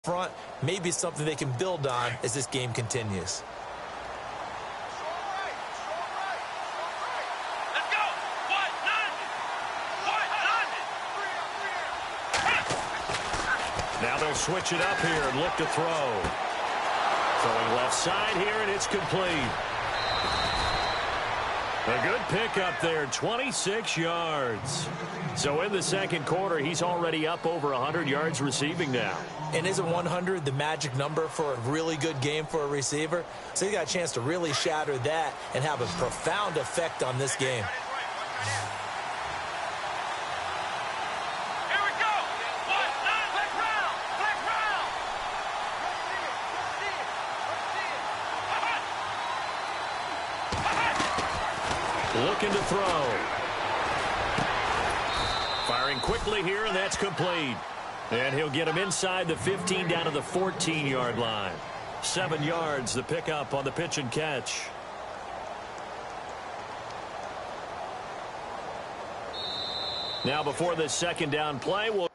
front, maybe something they can build on as this game continues. Now they'll switch it up here and look to throw. Throwing left side here, and it's complete. A good pickup there, 26 yards. So in the second quarter, he's already up over 100 yards receiving now. And isn't 100 the magic number for a really good game for a receiver? So he got a chance to really shatter that and have a profound effect on this game. Looking to throw. Firing quickly here, and that's complete. And he'll get him inside the 15 down to the 14-yard line. 7 yards, the pickup on the pitch and catch. Now before this second down play, we'll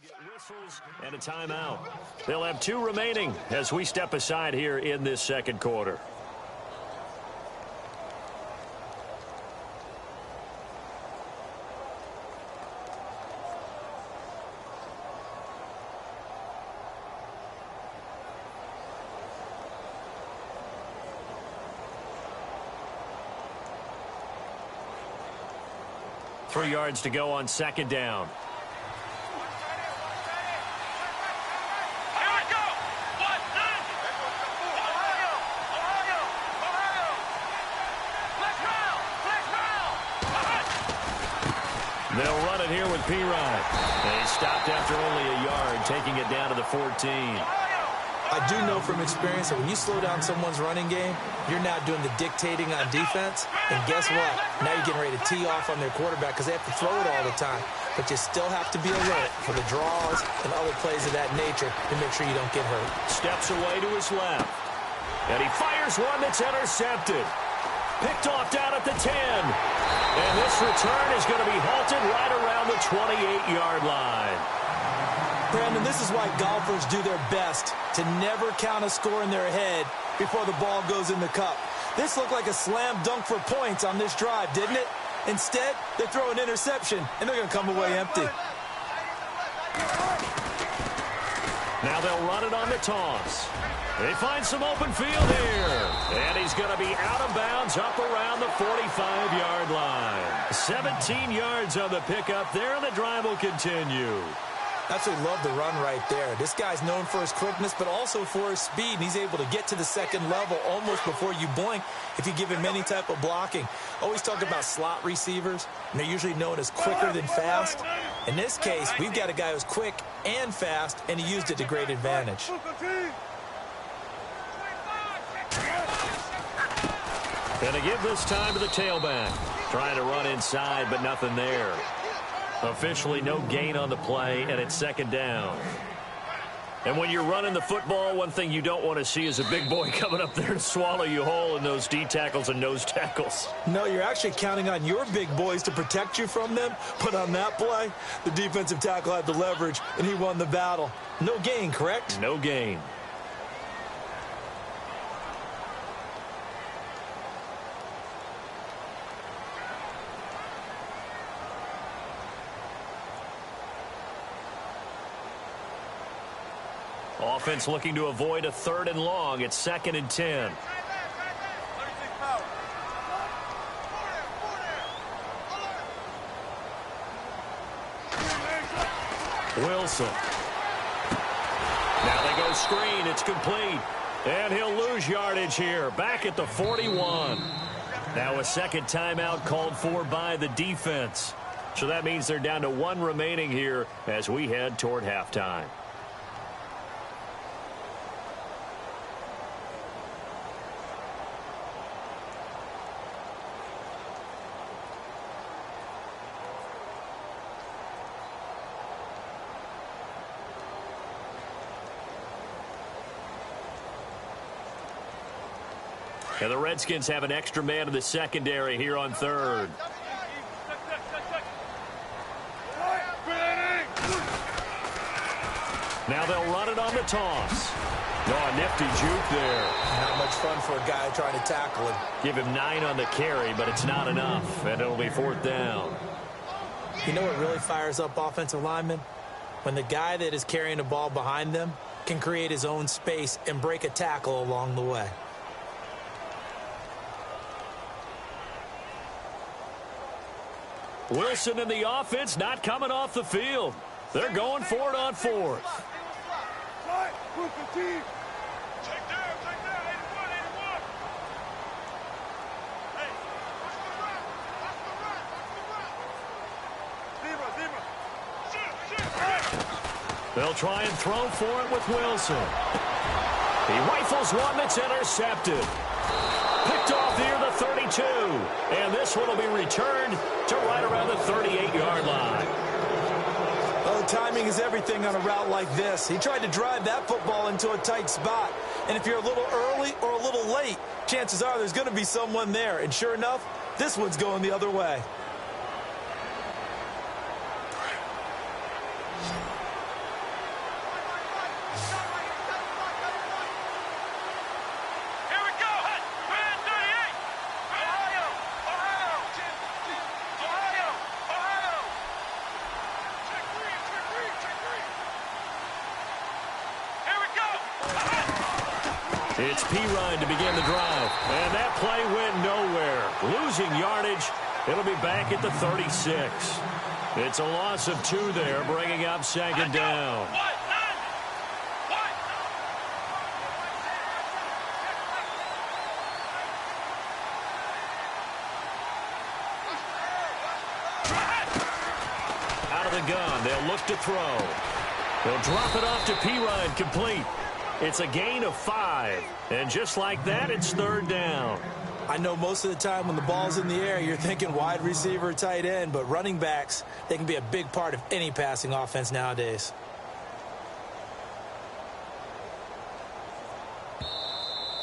get whistles and a timeout. They'll have 2 remaining as we step aside here in this second quarter. Three yards to go on second down. They'll run it here with P-Rod. They stopped after only a yard, taking it down to the 14. I do know from experience that when you slow down someone's running game, you're now doing the dictating on defense. And guess what? Now you're getting ready to tee off on their quarterback because they have to throw it all the time. But you still have to be alert for the draws and other plays of that nature to make sure you don't get hurt. Steps away to his left. And he fires one that's intercepted. Picked off down at the 10. And this return is going to be halted right around the 28-yard line. Brandon, this is why golfers do their best to never count a score in their head before the ball goes in the cup. This looked like a slam dunk for points on this drive, didn't it? Instead, they throw an interception, and they're going to come away empty. Now they'll run it on the toss. They find some open field here. And he's going to be out of bounds up around the 45-yard line. 17 yards on the pickup there, and the drive will continue. Absolutely love the run right there. This guy's known for his quickness, but also for his speed, and he's able to get to the second level almost before you blink if you give him any type of blocking. Always talk about slot receivers, and they're usually known as quicker than fast. In this case, we've got a guy who's quick and fast, and he used it to great advantage. Gonna give this time to the tailback. Trying to run inside, but nothing there. Officially no gain on the play, and it's second down. And when you're running the football, one thing you don't want to see is a big boy coming up there to swallow you whole in those D tackles and nose tackles. No, you're actually counting on your big boys to protect you from them. But on that play, the defensive tackle had the leverage, and he won the battle. No gain, correct? No gain. Offense looking to avoid a 3rd and long. It's 2nd and 10. Wilson. Now they go screen. It's complete. And he'll lose yardage here. Back at the 41. Now a second timeout called for by the defense. So that means they're down to 1 remaining here as we head toward halftime. And the Redskins have an extra man in the secondary here on third. Now they'll run it on the toss. Oh, a nifty juke there. Not much fun for a guy trying to tackle him. Give him 9 on the carry, but it's not enough, and it'll be 4th down. You know what really fires up offensive linemen? When the guy that is carrying the ball behind them can create his own space and break a tackle along the way. Wilson in the offense not coming off the field. They're going for it on 4th. They'll try and throw for it with Wilson. He rifles one that's intercepted. Picked off near the 32. And this one will be returned to right around the 38-yard line. Well, timing is everything on a route like this. He tried to drive that football into a tight spot. And if you're a little early or a little late, chances are there's going to be someone there. And sure enough, this one's going the other way. It's Pirine to begin the drive. And that play went nowhere. Losing yardage. It'll be back at the 36. It's a loss of 2 there, bringing up 2nd down. Out of the gun. They'll look to throw. They'll drop it off to Pirine, complete. It's a gain of 5. And just like that, it's 3rd down. I know most of the time when the ball's in the air, you're thinking wide receiver, tight end, but running backs, they can be a big part of any passing offense nowadays.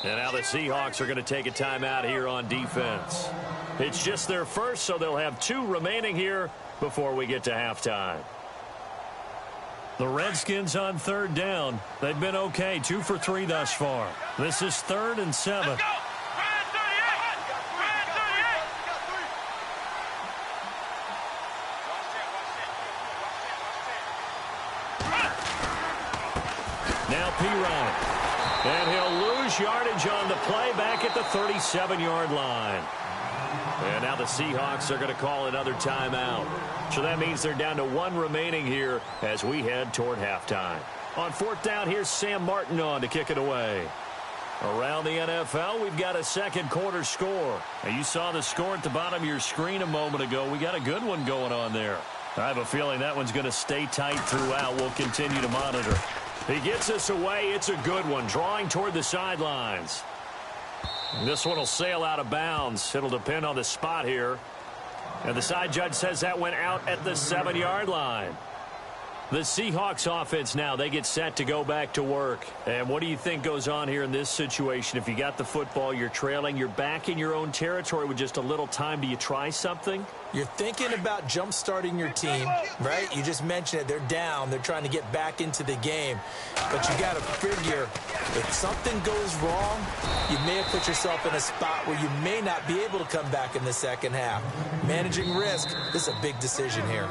And now the Seahawks are going to take a timeout here on defense. It's just their first, so they'll have 2 remaining here before we get to halftime. The Redskins on 3rd down. They've been okay, 2 for 3 thus far. This is 3rd and 7. Now Pirine. And he'll lose yardage on the play back at the 37-yard line. And now the Seahawks are going to call another timeout. So that means they're down to 1 remaining here as we head toward halftime. On 4th down, here's Sam Martin on to kick it away. Around the NFL, we've got a second quarter score. Now, you saw the score at the bottom of your screen a moment ago. We got a good one going on there. I have a feeling that one's going to stay tight throughout. We'll continue to monitor. He gets us away. It's a good one, drawing toward the sidelines. This one will sail out of bounds. It'll depend on the spot here. And the side judge says that went out at the 7-yard line. The Seahawks offense now, they get set to go back to work. And what do you think goes on here in this situation? If you got the football, you're trailing, you're back in your own territory with just a little time. Do you try something? You're thinking about jump-starting your team, right? You just mentioned it. They're down. They're trying to get back into the game. But you got to figure, if something goes wrong, you may have put yourself in a spot where you may not be able to come back in the second half. Managing risk, this is a big decision here.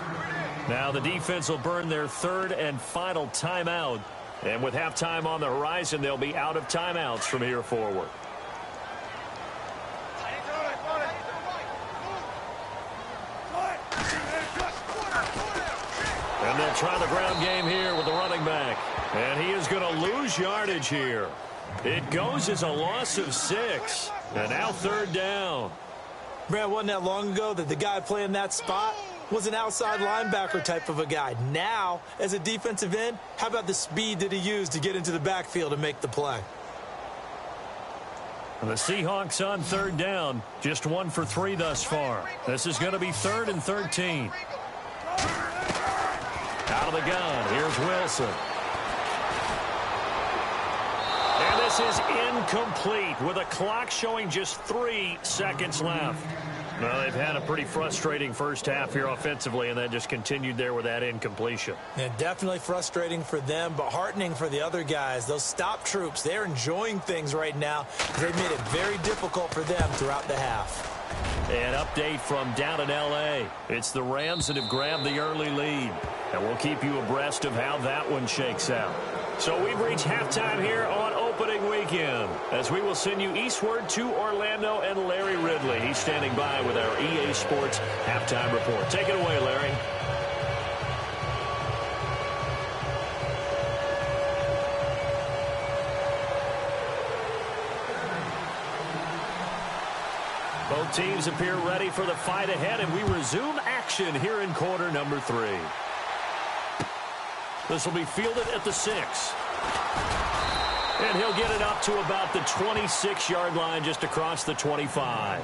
Now the defense will burn their 3rd and final timeout. And with halftime on the horizon, they'll be out of timeouts from here forward. And they'll try the ground game here with the running back. And he is going to lose yardage here. It goes as a loss of 6. And now 3rd down. Brad, wasn't that long ago that the guy playing that spot was an outside linebacker type of a guy. Now, as a defensive end, how about the speed that he used to get into the backfield and make the play? The Seahawks on third down, just 1 for 3 thus far. This is going to be 3rd and 13. Out of the gun, here's Wilson. And this is incomplete with a clock showing just 3 seconds left. Well, they've had a pretty frustrating first half here offensively, and that just continued there with that incompletion. Yeah, definitely frustrating for them, but heartening for the other guys. Those stop troops, they're enjoying things right now. They've made it very difficult for them throughout the half. An update from down in L.A. It's the Rams that have grabbed the early lead, and we'll keep you abreast of how that one shakes out. So we've reached halftime here on opening weekend, as we will send you eastward to Orlando and Larry Ridley. He's standing by with our EA Sports halftime report. Take it away, Larry. Both teams appear ready for the fight ahead, and we resume action here in quarter number 3. This will be fielded at the 6. And he'll get it up to about the 26-yard line, just across the 25.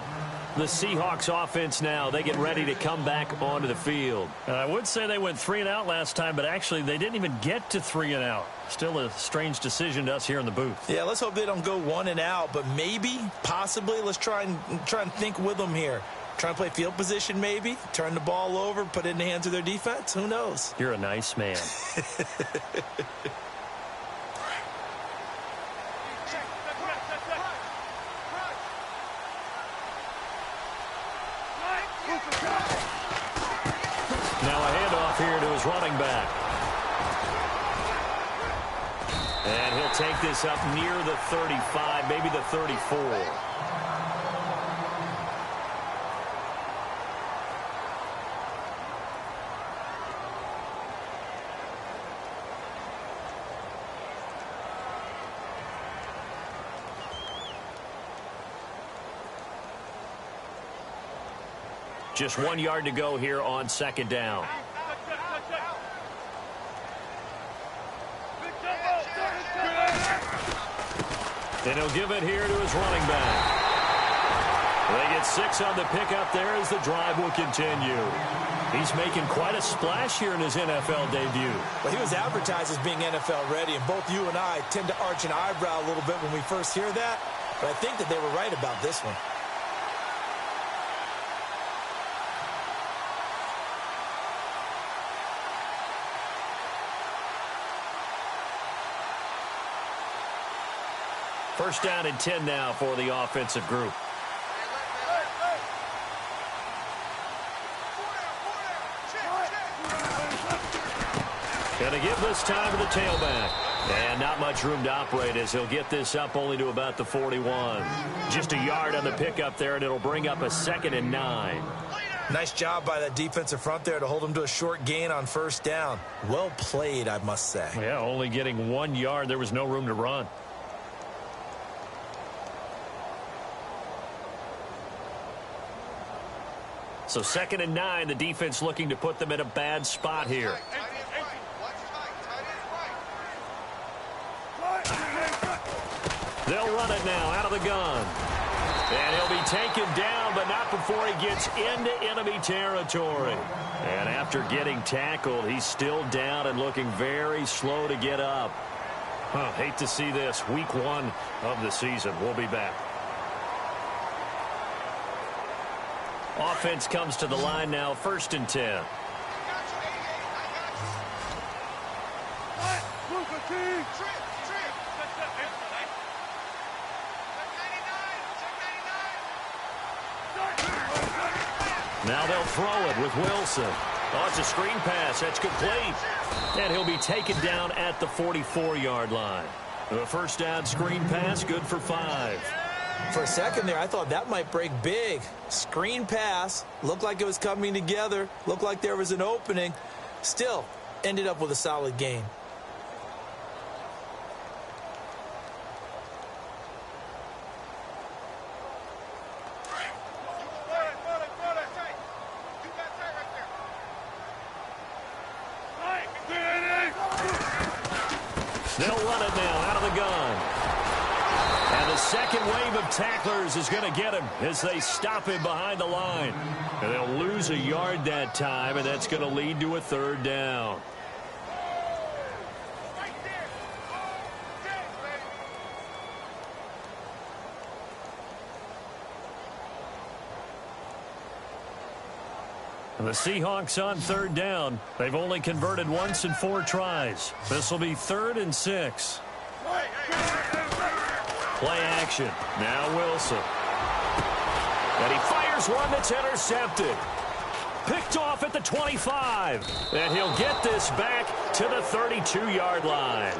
The Seahawks offense now, they get ready to come back onto the field. I would say they went 3 and out last time, but actually they didn't even get to 3 and out. Still a strange decision to us here in the booth. Yeah, let's hope they don't go 1 and out, but maybe, possibly, let's try and think with them here. Try and play field position maybe, turn the ball over, put it in the hands of their defense. Who knows? You're a nice man. Now a handoff here to his running back. And he'll take this up near the 35, maybe the 34. Just 1 yard to go here on second down. And he'll give it here to his running back. They get 6 on the pickup there as the drive will continue. He's making quite a splash here in his NFL debut. Well, he was advertised as being NFL ready, and both you and I tend to arch an eyebrow a little bit when we first hear that, but I think that they were right about this one. First down and 10 now for the offensive group. Going to give this time to the tailback. And not much room to operate as he'll get this up only to about the 41. Just a yard on the pickup there, and it'll bring up a 2nd and 9. Nice job by that defensive front there to hold him to a short gain on first down. Well played, I must say. Yeah, only getting 1 yard. There was no room to run. So 2nd and 9, the defense looking to put them in a bad spot here. They'll run it now out of the gun. And he'll be taken down, but not before he gets into enemy territory. And after getting tackled, he's still down and looking very slow to get up. Hate to see this. Week 1 of the season. We'll be back. Offense comes to the line now, 1st and 10. Now they'll throw it with Wilson. Oh, it's a screen pass. That's complete. And he'll be taken down at the 44-yard line. The first down screen pass, good for 5. For a second there, I thought that might break big. Screen pass, looked like it was coming together, looked like there was an opening. Still, ended up with a solid gain. They'll run it now out of the gun. And the second wave of tacklers is going to get him as they stop him behind the line. And they'll lose a yard that time, and that's going to lead to a third down. And the Seahawks on third down. They've only converted once in 4 tries. This will be 3rd and 6. Play action. Now Wilson. And he fires one that's intercepted. Picked off at the 25. And he'll get this back to the 32-yard line.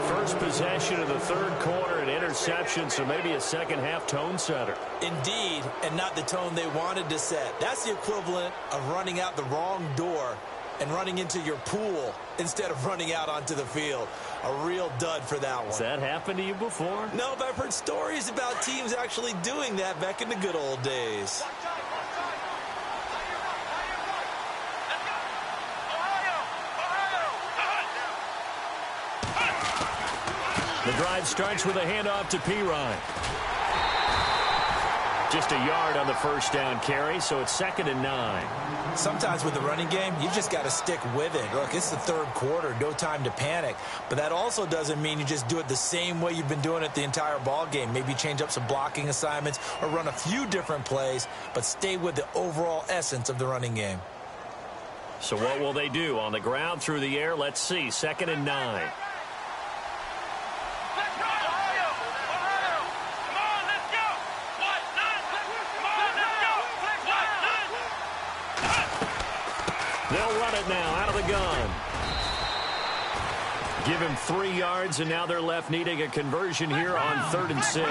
First possession of the third quarter, an interception, so maybe a second-half tone setter. Indeed, and not the tone they wanted to set. That's the equivalent of running out the wrong door and running into your pool instead of running out onto the field. A real dud for that one. Has that happened to you before? No, but I've heard stories about teams actually doing that back in the good old days. The drive starts with a handoff to Pirine. Just a yard on the first down carry, so it's 2nd and 9. Sometimes with the running game, you just got to stick with it. Look, it's the third quarter, no time to panic. But that also doesn't mean you just do it the same way you've been doing it the entire ball game. Maybe change up some blocking assignments or run a few different plays, but stay with the overall essence of the running game. So what will they do? On the ground, through the air? Let's see. 2nd and 9. They'll run it now out of the gun. Give him 3 yards, and now they're left needing a conversion here on 3rd and 6.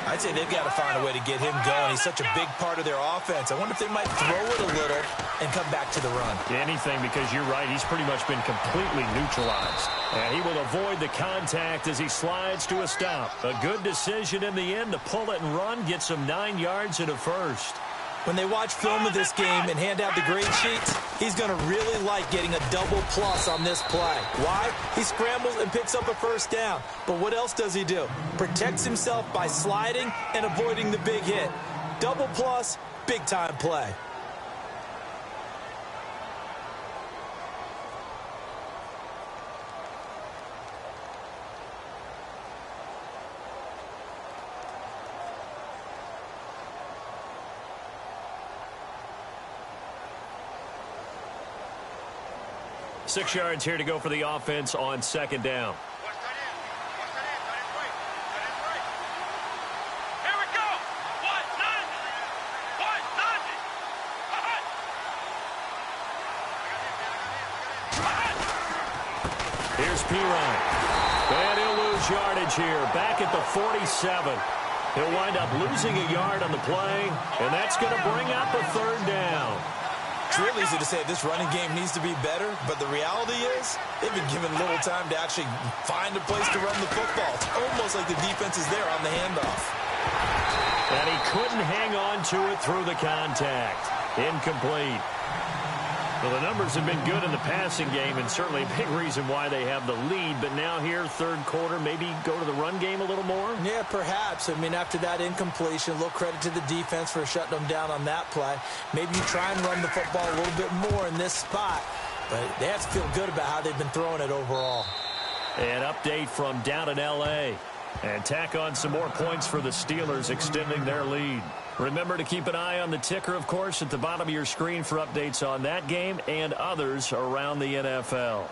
I'd say they've got to find a way to get him going. He's such a big part of their offense. I wonder if they might throw it a little and come back to the run. Anything, because you're right. He's pretty much been completely neutralized. And he will avoid the contact as he slides to a stop. A good decision in the end to pull it and run, get some 9 yards and a first. When they watch film of this game and hand out the grade sheets, he's going to really like getting a double plus on this play. Why? He scrambles and picks up a first down. But what else does he do? Protects himself by sliding and avoiding the big hit. Double plus, big-time play. Six yards here to go for the offense on 2nd down. Here's Pirine. And he'll lose yardage here. Back at the 47. He'll wind up losing a yard on the play, and that's going to bring up a 3rd down. It's real easy to say this running game needs to be better, but the reality is they've been given little time to actually find a place to run the football. It's almost like the defense is there on the handoff. And he couldn't hang on to it through the contact. Incomplete. Well, the numbers have been good in the passing game, and certainly a big reason why they have the lead. But now here, third quarter, maybe go to the run game a little more? Yeah, perhaps. I mean, after that incompletion, a little credit to the defense for shutting them down on that play. Maybe you try and run the football a little bit more in this spot. But they have to feel good about how they've been throwing it overall. An update from down in L.A. And tack on some more points for the Steelers, extending their lead. Remember to keep an eye on the ticker, of course, at the bottom of your screen for updates on that game and others around the NFL.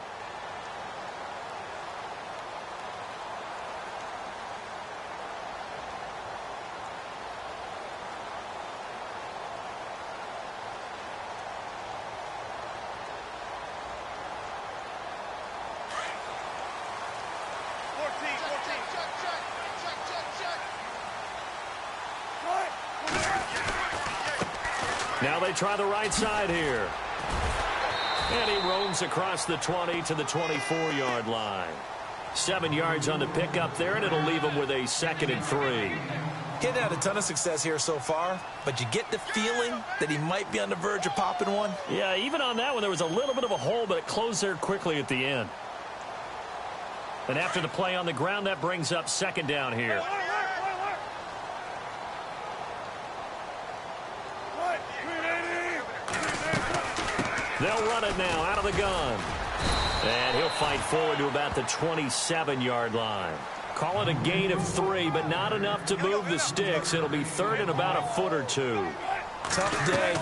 Now they try the right side here. And he roams across the 20 to the 24-yard line. 7 yards on the pickup there, and it'll leave him with a 2nd and 3. He hasn't had a ton of success here so far, but you get the feeling that he might be on the verge of popping one. Yeah, even on that one, there was a little bit of a hole, but it closed there quickly at the end. And after the play on the ground, that brings up second down here. They'll run it now out of the gun. And he'll fight forward to about the 27-yard line. Call it a gain of 3, but not enough to move the sticks. It'll be third and about a foot or two. Tough day,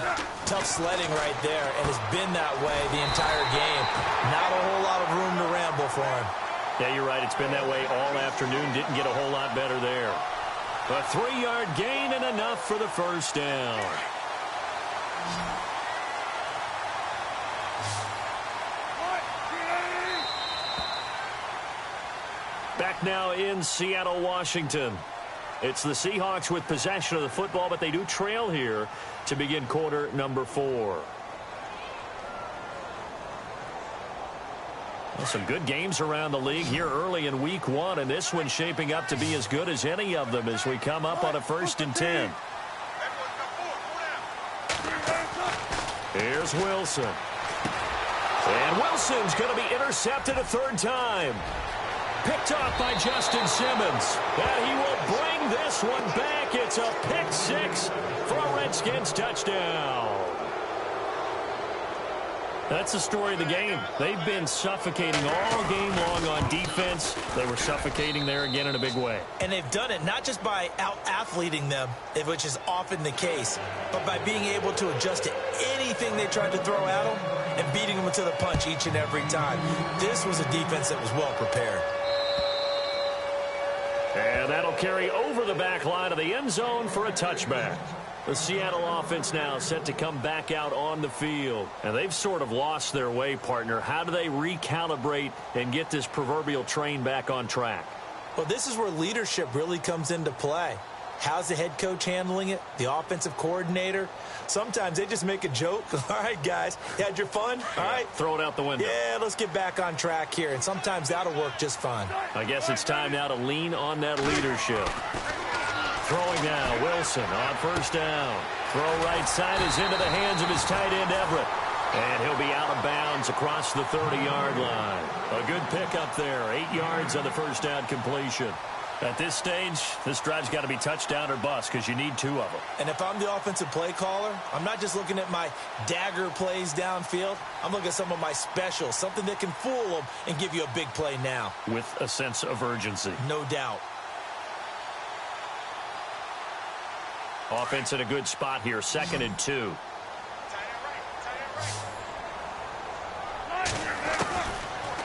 tough sledding right there, and it's been that way the entire game. Not a whole lot of room to ramble for him. Yeah, you're right. It's been that way all afternoon. Didn't get a whole lot better there. A 3-yard gain and enough for the first down. Back now in Seattle, Washington. It's the Seahawks with possession of the football, but they do trail here to begin quarter number 4. Well, some good games around the league here early in week 1, and this one's shaping up to be as good as any of them as we come up on a 1st and 10. Here's Wilson. And Wilson's going to be intercepted a 3rd time. Picked off by Justin Simmons. And he will bring this one back. It's a pick 6 for a Redskins touchdown. That's the story of the game. They've been suffocating all game long on defense. They were suffocating there again in a big way. And they've done it not just by out-athleting them, which is often the case, but by being able to adjust to anything they tried to throw at them and beating them to the punch each and every time. This was a defense that was well prepared. And that'll carry over the back line of the end zone for a touchback. The Seattle offense now set to come back out on the field. And they've sort of lost their way, partner. How do they recalibrate and get this proverbial train back on track? Well, this is where leadership really comes into play. How's the head coach handling it? The offensive coordinator? Sometimes they just make a joke. All right, guys, you had your fun? All right. Throw it out the window. Yeah, let's get back on track here. And sometimes that'll work just fine. I guess it's time now to lean on that leadership. Throwing now, Wilson on 1st down. Throw right side is into the hands of his tight end, Everett. And he'll be out of bounds across the 30-yard line. A good pickup there. 8 yards on the 1st down completion. At this stage, this drive's got to be touchdown or bust because you need 2 of them. And if I'm the offensive play caller, I'm not just looking at my dagger plays downfield. I'm looking at some of my specials, something that can fool them and give you a big play now. With a sense of urgency. No doubt. Offense in a good spot here, 2nd and 2.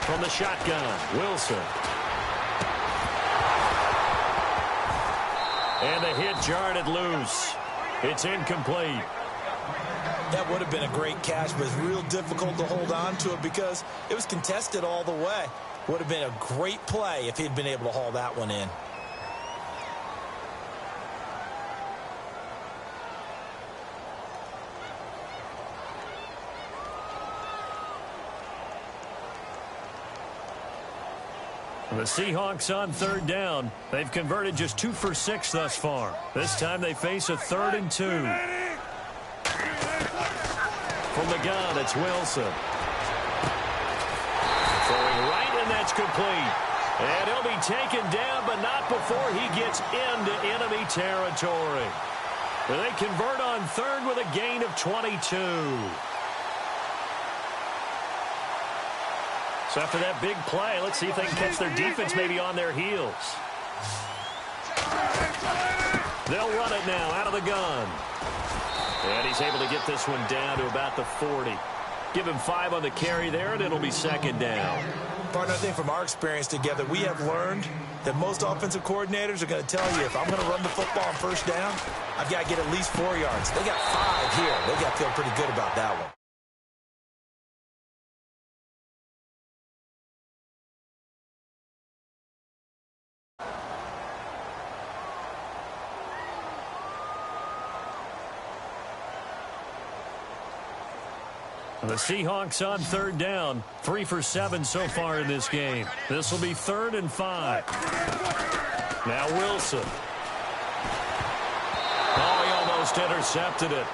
From the shotgun, Wilson. And the hit jarred it loose. It's incomplete. That would have been a great catch, but it's real difficult to hold on to it because it was contested all the way. Would have been a great play if he'd been able to haul that one in. The Seahawks on 3rd down. They've converted just 2 for 6 thus far. This time they face a 3rd and 2. From the gun, it's Wilson. Throwing right, and that's complete. And he'll be taken down, but not before he gets into enemy territory. They convert on 3rd with a gain of 22. So after that big play, let's see if they can catch their defense maybe on their heels. They'll run it now out of the gun. And he's able to get this one down to about the 40. Give him 5 on the carry there, and it'll be 2nd down. Partner, I think from our experience together, we have learned that most offensive coordinators are going to tell you, if I'm going to run the football on 1st down, I've got to get at least 4 yards. They got 5 here. They got to feel pretty good about that one. The Seahawks on 3rd down. 3 for 7 so far in this game. This will be 3rd and 5. Now Wilson. Oh, he almost intercepted it.